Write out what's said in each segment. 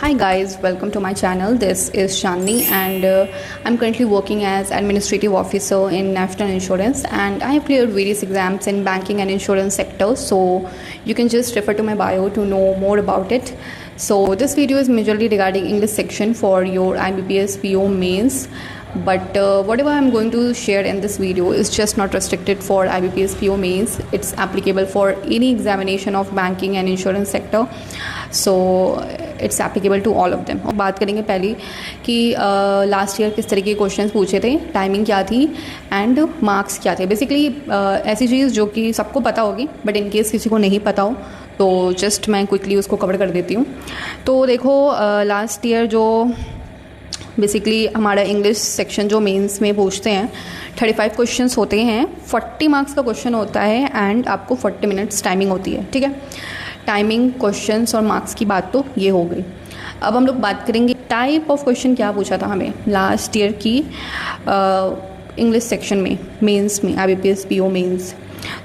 Hi guys, welcome to my channel. This is Shanni and I'm currently working as administrative officer in National Insurance and I have cleared various exams in banking and insurance sector, so you can just refer to my bio to know more about it. So this video is majorly regarding English section for your IBPS PO mains, but whatever I'm going to share in this video is just not restricted for IBPS PO mains. It's applicable for any examination of banking and insurance sector, so it's applicable to all of them. बात करेंगे पहले कि last year किस तरीके के questions पूछे थे, timing क्या थी एंड मार्क्स क्या थे। बेसिकली ऐसी चीज़ जो कि सबको पता होगी, बट इन केस किसी को नहीं पता हो तो जस्ट मैं क्विकली उसको कवर कर देती हूँ। तो देखो लास्ट ईयर जो बेसिकली हमारा इंग्लिश सेक्शन जो मेंस में पूछते हैं 35 क्वेश्चंस होते हैं, 40 मार्क्स का क्वेश्चन होता है एंड आपको 40 मिनट्स टाइमिंग होती है। ठीक है, टाइमिंग, क्वेश्चंस और मार्क्स की बात तो ये हो गई। अब हम लोग बात करेंगे टाइप ऑफ क्वेश्चन क्या पूछा था हमें लास्ट ईयर की इंग्लिश सेक्शन में मेंस में, IBPS PO मेंस।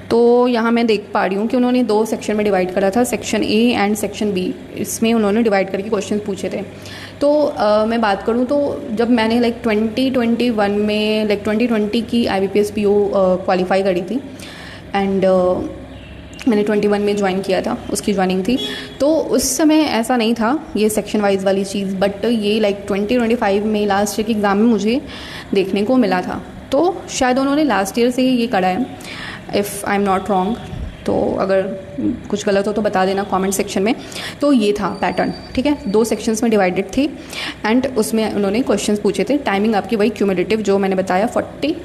तो यहाँ मैं देख पा रही हूँ कि उन्होंने 2 सेक्शन में डिवाइड करा था, section A and section B. इसमें उन्होंने डिवाइड करके क्वेश्चन पूछे थे। तो मैं बात करूँ तो जब मैंने 2021 में 2020 की IBPS PO क्वालिफाई करी थी एंड मैंने 21 में ज्वाइन किया था, उसकी ज्वाइनिंग थी, तो उस समय ऐसा नहीं था ये सेक्शन वाइज वाली चीज़, बट ये 2025 में लास्ट ईयर के एग्ज़ाम में मुझे देखने को मिला था। तो शायद उन्होंने लास्ट ईयर से ही ये करा है, if I am not wrong. तो अगर कुछ गलत हो तो बता देना कमेंट सेक्शन में। तो ये था पैटर्न, ठीक है। 2 सेक्शंस में डिवाइडेड थी एंड उसमें उन्होंने क्वेश्चंस पूछे थे। टाइमिंग आपकी वही क्यूमुलेटिव जो मैंने बताया 40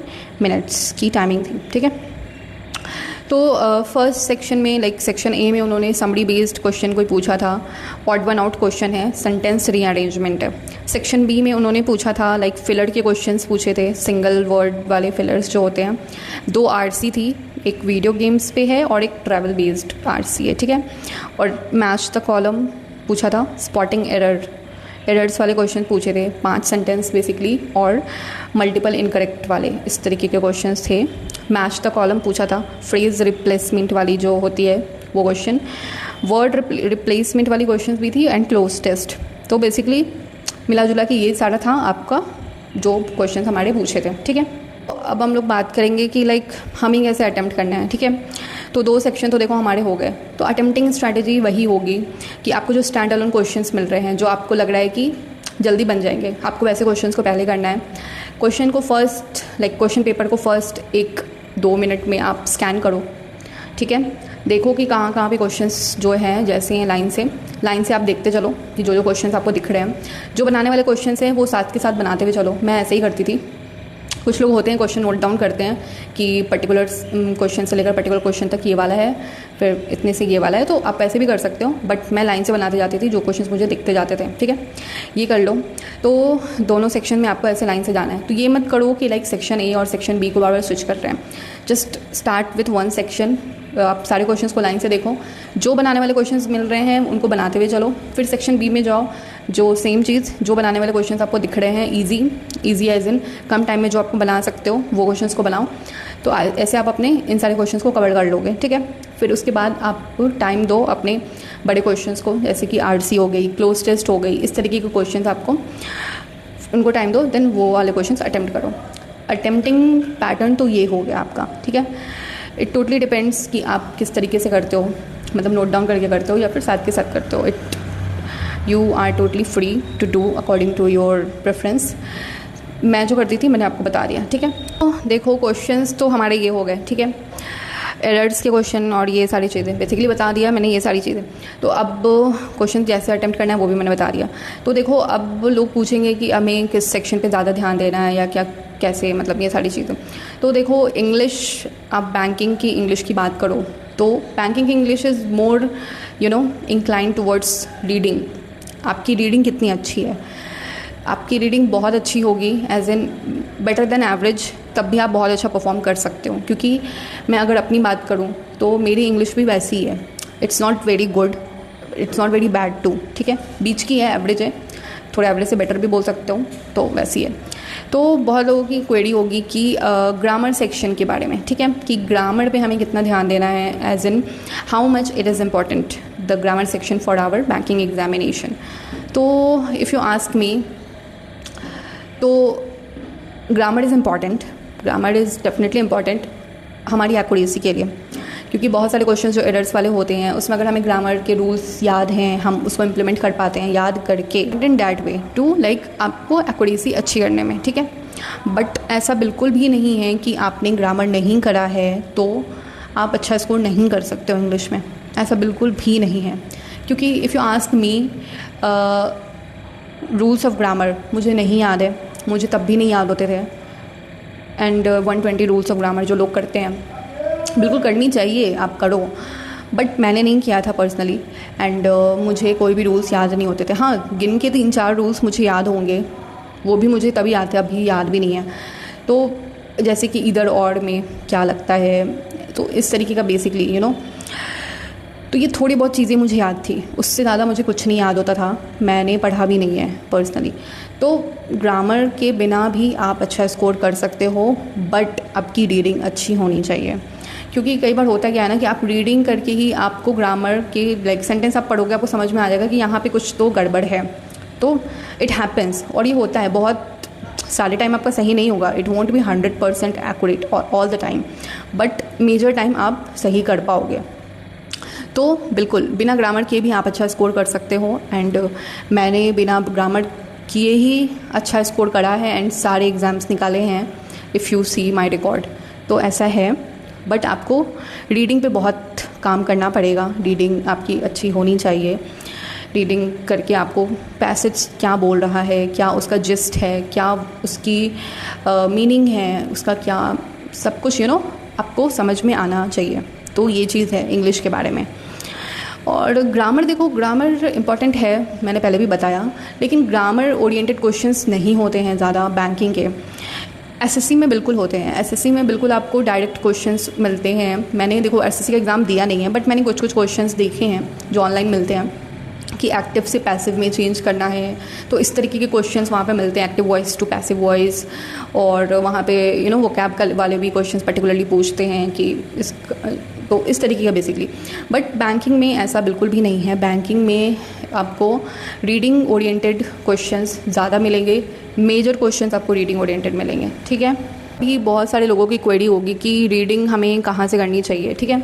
मिनट्स की टाइमिंग थी, ठीक है। तो फर्स्ट सेक्शन में सेक्शन ए में उन्होंने समरी बेस्ड क्वेश्चन कोई पूछा था, ऑड वन आउट क्वेश्चन है, सेंटेंस रीअरेंजमेंट है। सेक्शन बी में उन्होंने पूछा था फिलर के क्वेश्चंस पूछे थे, सिंगल वर्ड वाले फिलर्स जो होते हैं। 2 RC थी, एक वीडियो गेम्स पे है और एक ट्रैवल बेस्ड RC है, ठीक है। और मैच द कॉलम पूछा था, स्पॉटिंग एरर्स वाले क्वेश्चन पूछे थे, 5 सेंटेंस बेसिकली और मल्टीपल इनकरेक्ट वाले, इस तरीके के क्वेश्चंस थे। मैच द कॉलम पूछा था, फ्रेज रिप्लेसमेंट वाली जो होती है वो क्वेश्चन, वर्ड रिप्लेसमेंट वाली क्वेश्चन भी थी एंड क्लोज टेस्ट। तो बेसिकली मिला जुला कि ये सारा था आपका जो क्वेश्चन हमारे पूछे थे, ठीक है। अब हम लोग बात करेंगे कि हमें कैसे अटेम्प्ट करना है, ठीक है। तो 2 सेक्शन तो देखो हमारे हो गए। तो अटेम्प्टिंग स्ट्रैटेजी वही होगी कि आपको जो स्टैंड अलोन क्वेश्चंस मिल रहे हैं, जो आपको लग रहा है कि जल्दी बन जाएंगे, आपको वैसे क्वेश्चंस को पहले करना है। क्वेश्चन को फर्स्ट क्वेश्चन पेपर को फर्स्ट 1-2 मिनट में आप स्कैन करो, ठीक है। देखो कि कहाँ कहाँ पे क्वेश्चंस जो हैं जैसे हैं लाइन से आप देखते चलो कि जो क्वेश्चंस आपको दिख रहे हैं, जो बनाने वाले क्वेश्चंस हैं वो साथ के साथ बनाते हुए चलो। मैं ऐसे ही करती थी। कुछ लोग होते हैं क्वेश्चन नोट डाउन करते हैं कि पर्टिकुलर क्वेश्चन से लेकर पर्टिकुलर क्वेश्चन तक ये वाला है, फिर इतने से ये वाला है, तो आप ऐसे भी कर सकते हो, बट मैं लाइन से बनाते जाती थी जो क्वेश्चंस मुझे दिखते जाते थे, ठीक है। ये कर लो। तो दोनों सेक्शन में आपको ऐसे लाइन से जाना है। तो ये मत करो कि सेक्शन ए और सेक्शन बी को बार बार स्विच कर रहे हैं। Just start with 1 section. आप सारे क्वेश्चंस को लाइन से देखो, जो बनाने वाले क्वेश्चंस मिल रहे हैं उनको बनाते हुए चलो। फिर सेक्शन बी में जाओ, जो सेम चीज़, जो बनाने वाले क्वेश्चंस आपको दिख रहे हैं ईजी एज इन कम टाइम में जो आपको बना सकते हो वो क्वेश्चंस को बनाओ। तो ऐसे आप अपने इन सारे क्वेश्चंस को कवर कर लोगे, ठीक है। फिर उसके बाद आप टाइम दो अपने बड़े क्वेश्चंस को, जैसे कि RC हो गई, क्लोज टेस्ट हो गई, इस तरीके के क्वेश्चंस आपको उनको टाइम दो, देन वो वाले क्वेश्चंस अटेम्प्ट करो। अटेम्प्टिंग पैटर्न तो ये हो गया आपका, ठीक है। इट टोटली डिपेंड्स कि आप किस तरीके से करते हो, मतलब नोट डाउन करके करते हो या फिर साथ के साथ करते हो। You are totally free to do according to your preference. मैं जो करती थी मैंने आपको बता दिया, ठीक है। तो देखो क्वेश्चंस तो हमारे ये हो गए, ठीक है। एरर्स के क्वेश्चन और ये सारी चीज़ें बेसिकली बता दिया मैंने, ये सारी चीज़ें। तो अब क्वेश्चन जैसे अटेम्प्ट करना है वो भी मैंने बता दिया। तो देखो अब लोग पूछेंगे कि हमें किस सेक्शन पे ज़्यादा ध्यान देना है या क्या कैसे, मतलब ये सारी चीज़ें। तो देखो इंग्लिश, आप बैंकिंग की इंग्लिश की बात करो तो बैंकिंग की English is more incline towards reading. आपकी रीडिंग कितनी अच्छी है, आपकी रीडिंग बहुत अच्छी होगी, as in better than average, तब भी आप बहुत अच्छा परफॉर्म कर सकते हो। क्योंकि मैं अगर अपनी बात करूँ तो मेरी इंग्लिश भी वैसी ही है। It's not very good, it's not very bad too, ठीक है, बीच की है, एवरेज है, थोड़ा एवरेज से बेटर भी बोल सकते हो, तो वैसी है। तो बहुत लोगों की क्वेरी होगी कि ग्रामर सेक्शन के बारे में, ठीक है, कि ग्रामर पे हमें कितना ध्यान देना है, as in how much it is important the grammar section for our banking examination. तो इफ़ यू आस्क मी, तो grammar is important, grammar is definitely important हमारी एक्यूरेसी के लिए, क्योंकि बहुत सारे क्वेश्चंस जो एरर्स वाले होते हैं उसमें अगर हमें ग्रामर के रूल्स याद हैं, हम उसको इम्प्लीमेंट कर पाते हैं याद करके in that way to like आपको एक्यूरेसी अच्छी करने में, ठीक है। बट ऐसा बिल्कुल भी नहीं है कि आपने ग्रामर नहीं करा है तो आप अच्छा स्कोर नहीं कर सकते हो इंग्लिश में, ऐसा बिल्कुल भी नहीं है। क्योंकि if you ask me, rules of grammar मुझे नहीं याद है, मुझे तब भी नहीं याद होते थे। एंड 120 रूल्स ऑफ ग्रामर जो लोग करते हैं, बिल्कुल करनी चाहिए, आप करो, बट मैंने नहीं किया था पर्सनली। एंड मुझे कोई भी रूल्स याद नहीं होते थे। हाँ, गिन के 3-4 रूल्स मुझे याद होंगे, वो भी मुझे तभी याद थे, अभी याद भी नहीं है। तो जैसे कि इधर और में क्या लगता है, तो इस तरीके का बेसिकली यू नो, तो ये थोड़ी बहुत चीज़ें मुझे याद थी, उससे ज़्यादा मुझे कुछ नहीं याद होता था, मैंने पढ़ा भी नहीं है पर्सनली। तो ग्रामर के बिना भी आप अच्छा स्कोर कर सकते हो, बट आपकी रीडिंग अच्छी होनी चाहिए। क्योंकि कई बार होता क्या है ना कि आप रीडिंग करके ही आपको ग्रामर के लाइक सेंटेंस आप पढ़ोगे, आपको समझ में आ जाएगा कि यहाँ पे कुछ तो गड़बड़ है। तो इट हैपन्स, और ये होता है, बहुत सारे टाइम आपका सही नहीं होगा, it won't be 100% accurate all the time, but major time आप सही कर पाओगे। तो बिल्कुल बिना ग्रामर किए भी आप अच्छा स्कोर कर सकते हो। एंड मैंने बिना ग्रामर किए ही अच्छा स्कोर करा है एंड सारे एग्ज़ाम्स निकाले हैं, if you see my record. तो ऐसा है, बट आपको रीडिंग पे बहुत काम करना पड़ेगा, रीडिंग आपकी अच्छी होनी चाहिए। रीडिंग करके आपको पैसेज क्या बोल रहा है, क्या उसका जिस्ट है, क्या उसकी मीनिंग है, उसका क्या सब कुछ आपको समझ में आना चाहिए। तो ये चीज़ है इंग्लिश के बारे में। और ग्रामर, देखो ग्रामर इम्पॉर्टेंट है, मैंने पहले भी बताया, लेकिन ग्रामर ओरिएंटेड क्वेश्चंस नहीं होते हैं ज़्यादा बैंकिंग के। एसएससी में बिल्कुल होते हैं, एसएससी में बिल्कुल आपको डायरेक्ट क्वेश्चंस मिलते हैं। मैंने देखो एसएससी का एग्ज़ाम दिया नहीं है, बट मैंने कुछ क्वेश्चंस देखे हैं जो ऑनलाइन मिलते हैं कि एक्टिव से पैसिव में चेंज करना है, तो इस तरीके के क्वेश्चंस वहाँ पे मिलते हैं, active voice to passive voice. और वहाँ पे वोकैब वाले भी क्वेश्चंस पर्टिकुलरली पूछते हैं कि तो इस तरीके का बेसिकली। बट बैंकिंग में ऐसा बिल्कुल भी नहीं है, बैंकिंग में आपको रीडिंग ओरिएंटेड क्वेश्चंस ज़्यादा मिलेंगे, मेजर क्वेश्चंस आपको रीडिंग ओरिएंटेड मिलेंगे, ठीक है। भी बहुत सारे लोगों की क्वेरी होगी कि रीडिंग हमें कहाँ से करनी चाहिए, ठीक है।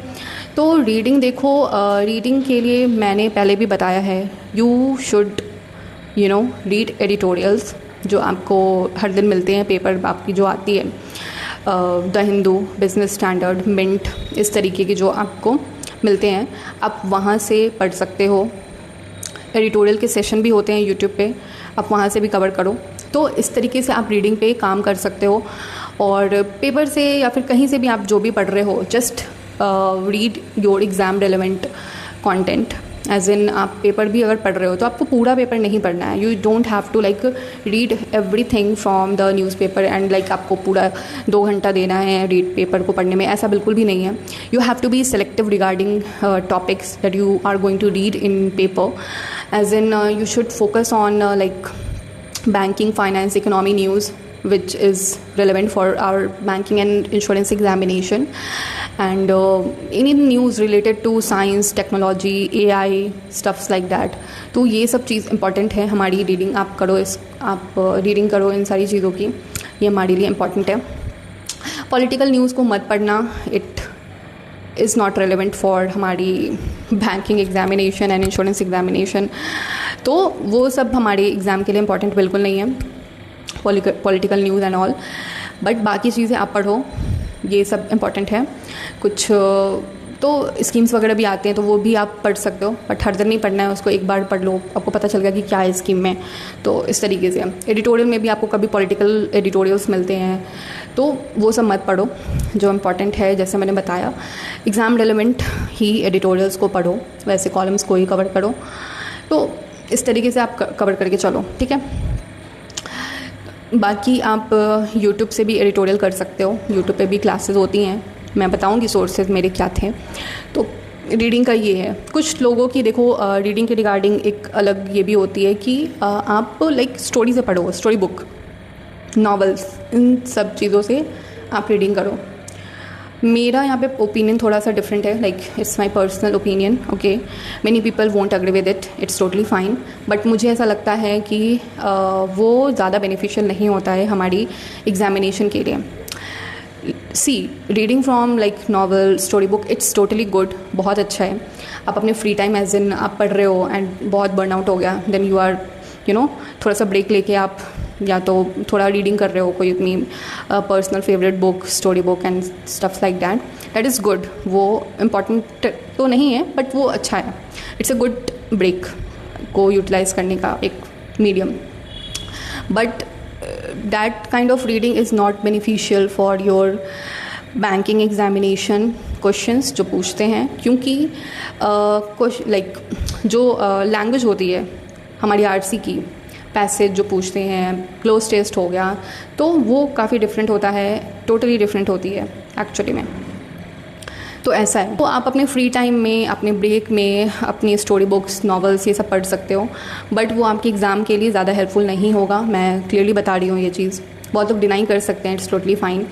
तो रीडिंग देखो, रीडिंग के लिए मैंने पहले भी बताया है, यू शुड रीड एडिटोरियल्स जो आपको हर दिन मिलते हैं, पेपर आपकी जो आती है, the Hindu, Business Standard, Mint, इस तरीके के जो आपको मिलते हैं, आप वहाँ से पढ़ सकते हो। एडिटोरियल के सेशन भी होते हैं यूट्यूब पे, आप वहाँ से भी कवर करो। तो इस तरीके से आप रीडिंग पे काम कर सकते हो। और पेपर से या फिर कहीं से भी आप जो भी पढ़ रहे हो, just read your exam relevant content. As in आप पेपर भी अगर पढ़ रहे हो तो आपको पूरा पेपर नहीं पढ़ना है, you don't have to like read everything from the newspaper and like आपको पूरा 2 घंटा देना है रीड पेपर को पढ़ने में, ऐसा बिल्कुल भी नहीं है। You have to be selective regarding topics that you are going to read in paper, as in you should focus on like banking, finance, economy news which is relevant for our banking and insurance examination, and any news related to science, technology, AI, stuffs like that। तो ये सब चीज़ important है हमारी reading आप करो, आप reading करो इन सारी चीज़ों की, ये हमारे लिए important है। पॉलिटिकल न्यूज़ को मत पढ़ना, it is not relevant for हमारी banking examination and insurance examination. तो वो सब हमारे एग्ज़ाम के लिए इम्पॉर्टेंट बिल्कुल नहीं है, political news and all. But बाकी चीज़ें आप पढ़ो, ये सब इम्पॉर्टेंट है। कुछ तो स्कीम्स वगैरह भी आते हैं तो वो भी आप पढ़ सकते हो, बट हर दिन नहीं पढ़ना है उसको, एक बार पढ़ लो, आपको पता चल गया कि क्या है स्कीम में। तो इस तरीके से एडिटोरियल में भी आपको कभी पॉलिटिकल एडिटोरियल्स मिलते हैं, तो वो सब मत पढ़ो। जो इम्पॉर्टेंट है, जैसे मैंने बताया, एग्ज़ाम रेलेवेंट ही एडिटोरियल्स को पढ़ो, वैसे कॉलम्स को ही कवर करो। तो इस तरीके से आप कवर करके चलो, ठीक है। बाकी आप यूट्यूब से भी एडिटोरियल कर सकते हो, यूट्यूब पे भी क्लासेस होती हैं, मैं बताऊंगी सोर्सेज मेरे क्या थे। तो रीडिंग का ये है। कुछ लोगों की देखो रीडिंग के रिगार्डिंग एक अलग ये भी होती है कि आप लाइक स्टोरी से पढ़ो, स्टोरी बुक, नॉवेल्स, इन सब चीज़ों से आप रीडिंग करो। मेरा यहाँ पे ओपिनियन थोड़ा सा डिफरेंट है, like it's my personal opinion, okay. Many people won't agree with it, it's totally fine, but मुझे ऐसा लगता है कि वो ज़्यादा बेनिफिशियल नहीं होता है हमारी एग्जामिनेशन के लिए। See reading from like novel, story book, it's totally good, बहुत अच्छा है। आप अपने फ्री टाइम एज इन आप पढ़ रहे हो एंड बहुत बर्नआउट हो गया, देन यू आर थोड़ा सा ब्रेक लेके आप या तो थोड़ा रीडिंग कर रहे हो कोई अपनी personal favourite book, story book and stuffs like that, that is good. वो इम्पॉर्टेंट तो नहीं है बट वो अच्छा है, इट्स अ गुड ब्रेक को यूटिलाइज करने का एक medium. But that kind of reading is not beneficial for your banking examination questions जो पूछते हैं, क्योंकि लाइक जो लैंग्वेज होती है हमारी आरसी की, पैसेज जो पूछते हैं, क्लोज टेस्ट हो गया, तो वो काफ़ी डिफरेंट होता है, टोटली डिफरेंट होती है एक्चुअली में। तो ऐसा है, तो आप अपने फ्री टाइम में, अपने ब्रेक में अपनी स्टोरी बुक्स, नॉवेल्स ये सब पढ़ सकते हो, बट वो आपके एग्ज़ाम के लिए ज़्यादा हेल्पफुल नहीं होगा। मैं क्लियरली बता रही हूँ ये चीज़। बहुत लोग डिनाई कर सकते हैं, इट्स टोटली फाइन,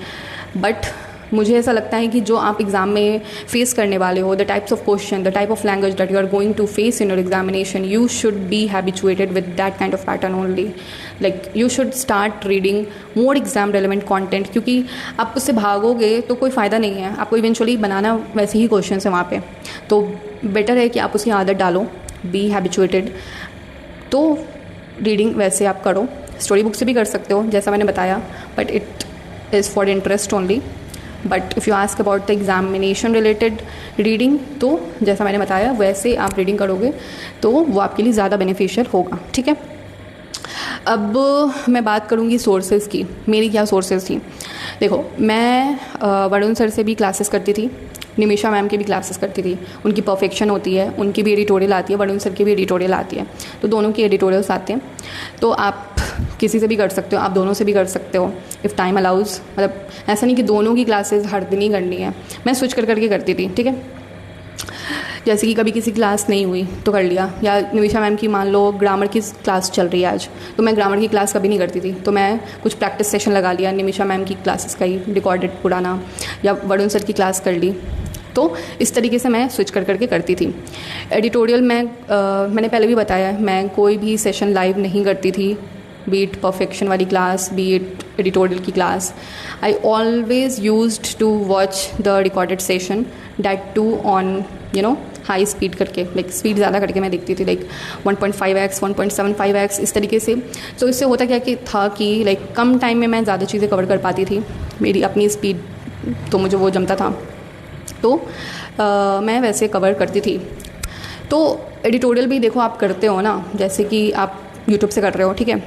बट मुझे ऐसा लगता है कि जो आप एग्ज़ाम में फेस करने वाले हो, the types of question, the type of language that you are going to face in your examination, you should be habituated with that kind of pattern only. Like you should start reading more exam relevant content, क्योंकि आप उससे भागोगे तो कोई फ़ायदा नहीं है, आपको eventually बनाना वैसे ही क्वेश्चन है वहाँ पे। तो बेटर है कि आप उसकी आदत डालो, बी हैबिचुएटेड। तो रीडिंग वैसे आप करो, स्टोरी बुक से भी कर सकते हो जैसा मैंने बताया, but it is for interest only. But if you ask about the examination related reading, तो जैसा मैंने बताया वैसे आप रीडिंग करोगे तो वो आपके लिए ज़्यादा बेनिफिशियल होगा, ठीक है। अब मैं बात करूँगी सोर्सेज़ की, मेरी क्या सोर्सेज़ थी। देखो, मैं वरुण सर से भी क्लासेस करती थी, निमिषा मैम की भी क्लासेस करती थी। उनकी परफेक्शन होती है, उनकी भी एडिटोरियल आती है, वरुण सर की भी एडिटोरियल आती है, तो दोनों की एडिटोरियल्स आते हैं। तो आप किसी से भी कर सकते हो, आप दोनों से भी कर सकते हो इफ़ टाइम अलाउज़। मतलब ऐसा नहीं कि दोनों की क्लासेस हर दिन ही करनी है, मैं स्विच कर करके करती थी, ठीक है। जैसे कि कभी किसी क्लास नहीं हुई तो कर लिया, या निमिषा मैम की मान लो ग्रामर की क्लास चल रही है आज, तो मैं ग्रामर की क्लास कभी नहीं करती थी, तो मैं कुछ प्रैक्टिस सेशन लगा लिया निमिषा मैम की क्लासेस का ही रिकॉर्डेड पुराना, या वरुण सर की क्लास कर ली। तो इस तरीके से मैं स्विच कर करके करती थी। एडिटोरियल मैंने पहले भी बताया, मैं कोई भी सेशन लाइव नहीं करती थी, बी इट परफेक्शन वाली क्लास, बी इट एडिटोरियल की class. I always used to watch the recorded session, that too on high speed करके, लाइक स्पीड ज़्यादा करके मैं देखती थी, लाइक 1.5x 1.75x इस तरीके से। तो इससे होता क्या कि था कि लाइक कम टाइम में मैं ज़्यादा चीज़ें कवर कर पाती थी, मेरी अपनी स्पीड, तो मुझे वो जमता था, तो मैं वैसे कवर करती थी। तो एडिटोरियल भी देखो आप करते हो ना, जैसे कि आप यूट्यूब से कर रहे हो, ठीक है।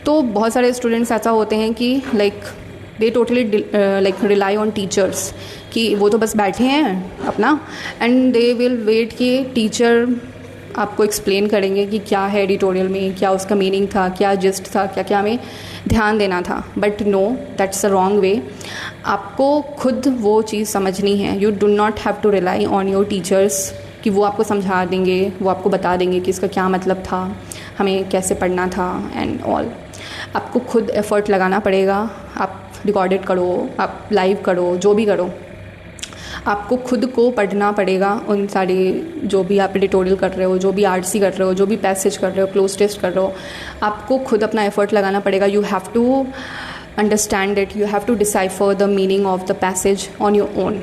तो बहुत सारे स्टूडेंट्स ऐसा होते हैं कि like they totally like rely on teachers, कि वो तो बस बैठे हैं अपना एंड दे विल वेट कि टीचर आपको एक्सप्लेन करेंगे कि क्या है एडिटोरियल में, क्या उसका मीनिंग था, क्या जिस्ट था, क्या क्या हमें ध्यान देना था। But no, that's a wrong way. आपको खुद वो चीज़ समझनी है। You do not have to rely on your teachers कि वो आपको समझा देंगे, वो आपको बता देंगे कि इसका क्या मतलब था, हमें कैसे पढ़ना था एंड ऑल। आपको खुद एफ़र्ट लगाना पड़ेगा। आप रिकॉर्डेड करो, आप लाइव करो, जो भी करो, आपको खुद को पढ़ना पड़ेगा। उन सारे जो भी आप एडिटोरियल कर रहे हो, जो भी आरसी कर रहे हो, जो भी पैसेज कर रहे हो, क्लोज टेस्ट कर रहे हो, आपको खुद अपना एफ़र्ट लगाना पड़ेगा। You have to understand it, you have to decipher the meaning of the passage on your own.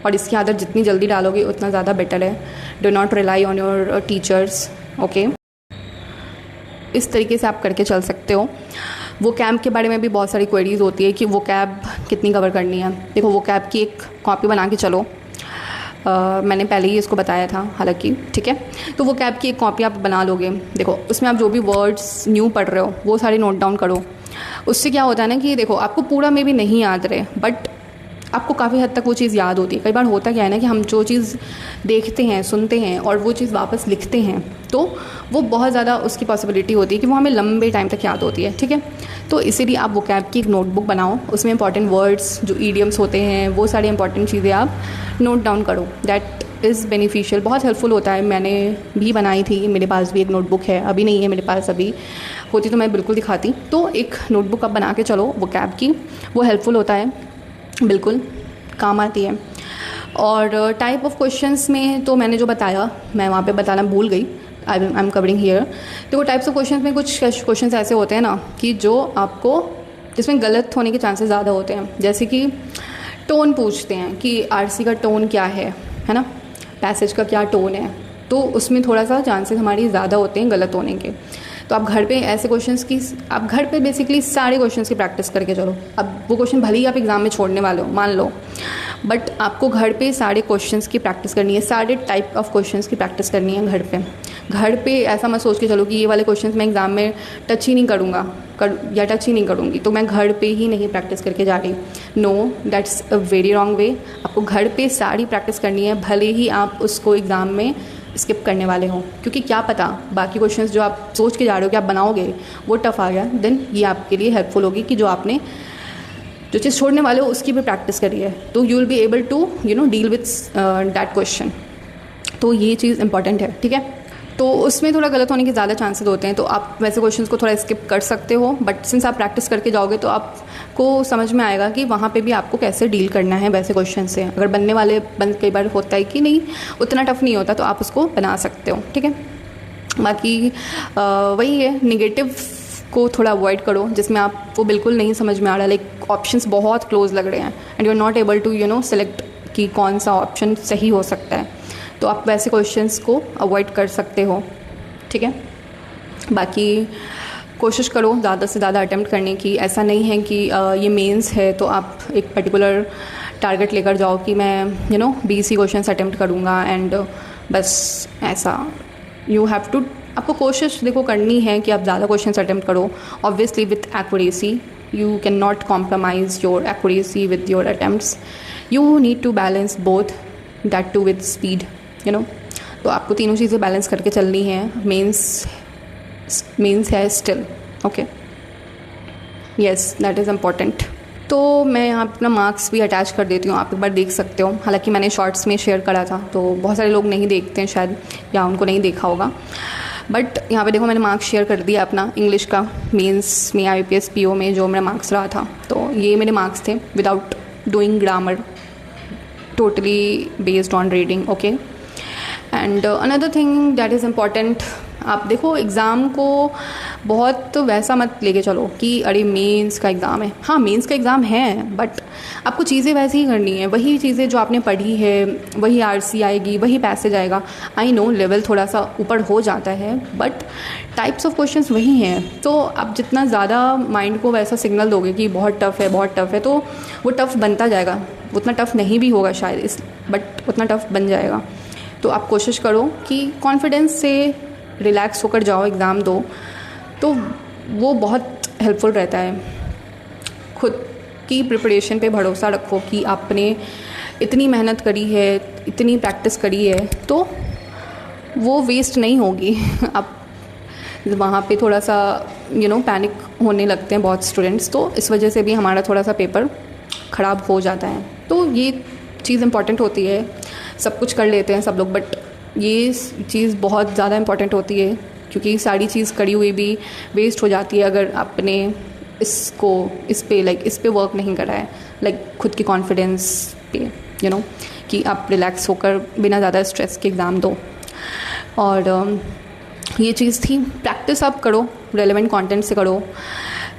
और इसकी आदत जितनी जल्दी डालोगे उतना ज़्यादा बेटर है। Do not rely on your teachers, okay. इस तरीके से आप करके चल सकते हो। वो कैब के बारे में भी बहुत सारी क्वेरीज होती है कि वो कैब कितनी कवर करनी है। देखो, वो कैब की एक कॉपी बना के चलो। मैंने पहले ही इसको बताया था हालांकि, ठीक है। तो वो कैब की एक कॉपी आप बना लोगे। देखो, उसमें आप जो भी वर्ड्स न्यू पढ़ रहे हो वो सारे नोट डाउन करो। उससे क्या होता है ना कि देखो, आपको पूरा में भी नहीं याद रहे, बट आपको काफ़ी हद तक वो चीज़ याद होती है। कई बार होता क्या है ना कि हम जो चीज़ देखते हैं, सुनते हैं और वो चीज़ वापस लिखते हैं, तो वो बहुत ज़्यादा उसकी पॉसिबिलिटी होती है कि वो हमें लंबे टाइम तक याद होती है, ठीक है। तो इसीलिए आप वो कैब की एक नोटबुक बनाओ, उसमें इंपॉर्टेंट वर्ड्स, जो ईडियम्स होते हैं, वो सारी इंपॉर्टेंट चीज़ें आप नोट डाउन करो। दैट इज़ बेनिफिशियल, बहुत हेल्पफुल होता है। मैंने भी बनाई थी, मेरे पास भी एक नोटबुक है, अभी नहीं है मेरे पास, अभी होती तो मैं बिल्कुल दिखाती। तो एक नोटबुक आप बना के चलो वो कैब की, वो हेल्पफुल होता है बिल्कुल। काम आती है। और टाइप ऑफ क्वेश्चंस में तो मैंने जो बताया, मैं वहाँ पे बताना भूल गई, आई एम कवरिंग हियर। तो वो टाइप्स ऑफ क्वेश्चंस में कुछ क्वेश्चंस ऐसे होते हैं ना कि जो आपको, जिसमें गलत होने के चांसेस ज़्यादा होते हैं। जैसे कि टोन पूछते हैं कि आरसी का टोन क्या है ना, पैसेज का क्या टोन है, तो उसमें थोड़ा सा चांसेस हमारी ज़्यादा होते हैं गलत होने के। तो आप घर पे ऐसे क्वेश्चंस की, आप घर पे बेसिकली सारे क्वेश्चंस की प्रैक्टिस करके चलो। अब वो क्वेश्चन भले ही आप एग्ज़ाम में छोड़ने वाले हो, मान लो, बट आपको घर पे सारे क्वेश्चंस की प्रैक्टिस करनी है, सारे टाइप ऑफ क्वेश्चंस की प्रैक्टिस करनी है घर पे। घर पे ऐसा मत सोच के चलो कि ये वाले क्वेश्चंस मैं एग्ज़ाम में टच ही नहीं करूँगा या टच ही नहीं करूँगी, तो मैं घर पे ही नहीं प्रैक्टिस करके जा रही। No, that's a very wrong way. आपको घर पे सारी प्रैक्टिस करनी है, भले ही आप उसको एग्ज़ाम में स्किप करने वाले हो, क्योंकि क्या पता बाकी क्वेश्चंस जो आप सोच के जा रहे हो कि आप बनाओगे वो टफ आ गया, देन ये आपके लिए हेल्पफुल होगी कि जो आपने जो चीज़ छोड़ने वाले हो उसकी भी प्रैक्टिस करी है, तो you will be able to deal with that question. तो ये चीज़ इंपॉर्टेंट है, ठीक है। तो उसमें थोड़ा गलत होने के ज़्यादा चांसेस होते हैं, तो आप वैसे क्वेश्चंस को थोड़ा स्किप कर सकते हो, बट सिंस आप प्रैक्टिस करके जाओगे तो आपको समझ में आएगा कि वहाँ पे भी आपको कैसे डील करना है वैसे क्वेश्चन से। अगर बनने वाले कई बार होता है कि नहीं, उतना टफ नहीं होता, तो आप उसको बना सकते हो, ठीक है। बाकी वही है, निगेटिव को थोड़ा अवॉइड करो जिसमें आपको बिल्कुल नहीं समझ में आ रहा, लाइक ऑप्शंस बहुत क्लोज लग रहे हैं and you are not able to select कि कौन सा ऑप्शन सही हो सकता है, तो आप वैसे क्वेश्चंस को अवॉइड कर सकते हो, ठीक है। बाकी कोशिश करो ज़्यादा से ज़्यादा अटेम्प्ट करने की। ऐसा नहीं है कि ये मेंस है तो आप एक पर्टिकुलर टारगेट लेकर जाओ कि मैं 20 ही क्वेश्चंस अटेम्प्ट करूँगा एंड बस ऐसा। यू हैव टू, आपको कोशिश देखो करनी है कि आप ज़्यादा क्वेश्चंस अटेम्प्ट करो, obviously with accuracy. You can not compromise your accuracy with your attempts. You need to balance both, that too with speed, तो आपको तीनों चीज़ें बैलेंस करके चलनी है। मेंस है still, okay, yes, that is important. तो मैं यहाँ अपना मार्क्स भी अटैच कर देती हूँ, आप एक बार देख सकते हो। हालांकि मैंने शॉर्ट्स में शेयर करा था, तो बहुत सारे लोग नहीं देखते हैं शायद, या उनको नहीं देखा होगा, बट यहाँ पे देखो मैंने मार्क्स शेयर कर दिया अपना इंग्लिश का मेंस में, IBPS PO में जो मेरा मार्क्स रहा था। तो ये मेरे मार्क्स थे without doing grammar, totally based on reading, okay. And another thing that is important, आप देखो एग्ज़ाम को बहुत वैसा मत लेके चलो कि अरे मेंस का एग्ज़ाम है। हाँ, मेंस का एग्ज़ाम है, बट आपको चीज़ें वैसी ही करनी है, वही चीज़ें जो आपने पढ़ी है, वही आरसी आएगी, वही पैसेज आएगा। आई नो लेवल थोड़ा सा ऊपर हो जाता है, बट टाइप्स ऑफ क्वेश्चंस वही हैं। तो आप जितना ज़्यादा माइंड को वैसा सिग्नल दोगे कि बहुत टफ़ है, बहुत टफ़ है, तो वो टफ़ बनता जाएगा। उतना टफ़ नहीं भी होगा शायद बट उतना टफ़ बन जाएगा। तो आप कोशिश करो कि कॉन्फिडेंस से रिलैक्स होकर जाओ, एग्ज़ाम दो, तो वो बहुत हेल्पफुल रहता है। खुद की प्रिपरेशन पे भरोसा रखो कि आपने इतनी मेहनत करी है, इतनी प्रैक्टिस करी है, तो वो वेस्ट नहीं होगी। आप वहाँ पे थोड़ा सा पैनिक होने लगते हैं बहुत स्टूडेंट्स, तो इस वजह से भी हमारा थोड़ा सा पेपर ख़राब हो जाता है। तो ये चीज़ इम्पॉर्टेंट होती है। सब कुछ कर लेते हैं सब लोग, बट ये चीज़ बहुत ज़्यादा इम्पॉर्टेंट होती है, क्योंकि सारी चीज़ करी हुई भी वेस्ट हो जाती है अगर आपने इस पे वर्क नहीं करा है, खुद की कॉन्फिडेंस पे, कि आप रिलैक्स होकर बिना ज़्यादा स्ट्रेस के एग्ज़ाम दो। और ये चीज़ थी। प्रैक्टिस आप करो, रेलेवेंट कंटेंट से करो।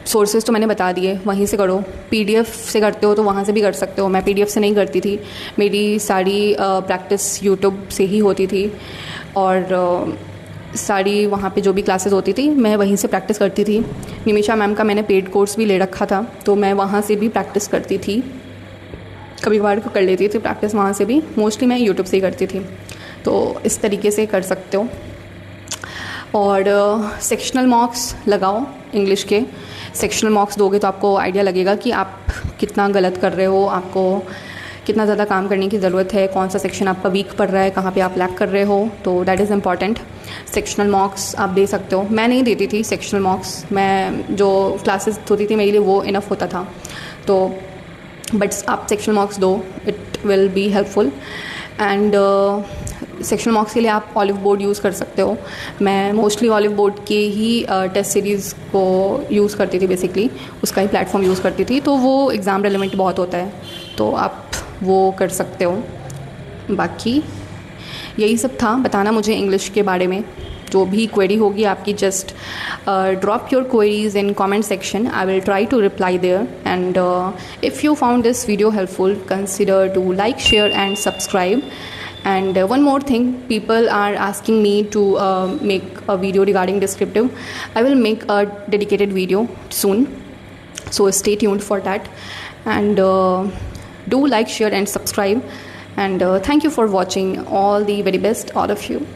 सोर्सेज तो मैंने बता दिए, वहीं से करो। PDF से करते हो तो वहाँ से भी कर सकते हो। मैं PDF से नहीं करती थी, मेरी सारी प्रैक्टिस यूट्यूब से ही होती थी, और सारी वहाँ पे जो भी क्लासेस होती थी मैं वहीं से प्रैक्टिस करती थी। निमिषा मैम का मैंने पेड कोर्स भी ले रखा था, तो मैं वहाँ से भी प्रैक्टिस करती थी। कभी कभार कर लेती थी प्रैक्टिस वहाँ से भी, मोस्टली मैं यूट्यूब से ही करती थी। तो इस तरीके से कर सकते हो। और सेक्शनल मार्क्स लगाओ इंग्लिश के। सेक्शनल मार्क्स दोगे तो आपको आइडिया लगेगा कि आप कितना गलत कर रहे हो, आपको कितना ज़्यादा काम करने की ज़रूरत है, कौन सा सेक्शन आपका वीक पड़ रहा है, कहाँ पे आप लैक कर रहे हो। तो that is important. Sectional marks आप दे सकते हो। मैं नहीं देती थी सेक्शनल मार्क्स, मैं जो क्लासेस होती थी मेरे लिए वो इनफ होता था। तो बट आप सेक्शनल मार्क्स दो, it will be helpful. And sectional marks के लिए आप ऑलिव बोर्ड यूज़ कर सकते हो। मैं मोस्टली ऑलिव बोर्ड के ही टेस्ट सीरीज़ को यूज़ करती थी, बेसिकली उसका ही प्लेटफॉर्म यूज़ करती थी। तो वो एग्ज़ाम रेलेवेंट बहुत होता है, तो आप वो कर सकते हो। बाकी यही सब था बताना मुझे इंग्लिश के बारे में। जो भी क्वेरी होगी आपकी, just drop your queries in comment section. I will try to reply there. And if you found this video helpful, consider to like, share and subscribe. And one more thing, people are asking me to make a video regarding descriptive. I will make a dedicated video soon, so stay tuned for that. And do like, share and subscribe. And thank you for watching. All the very best, all of you.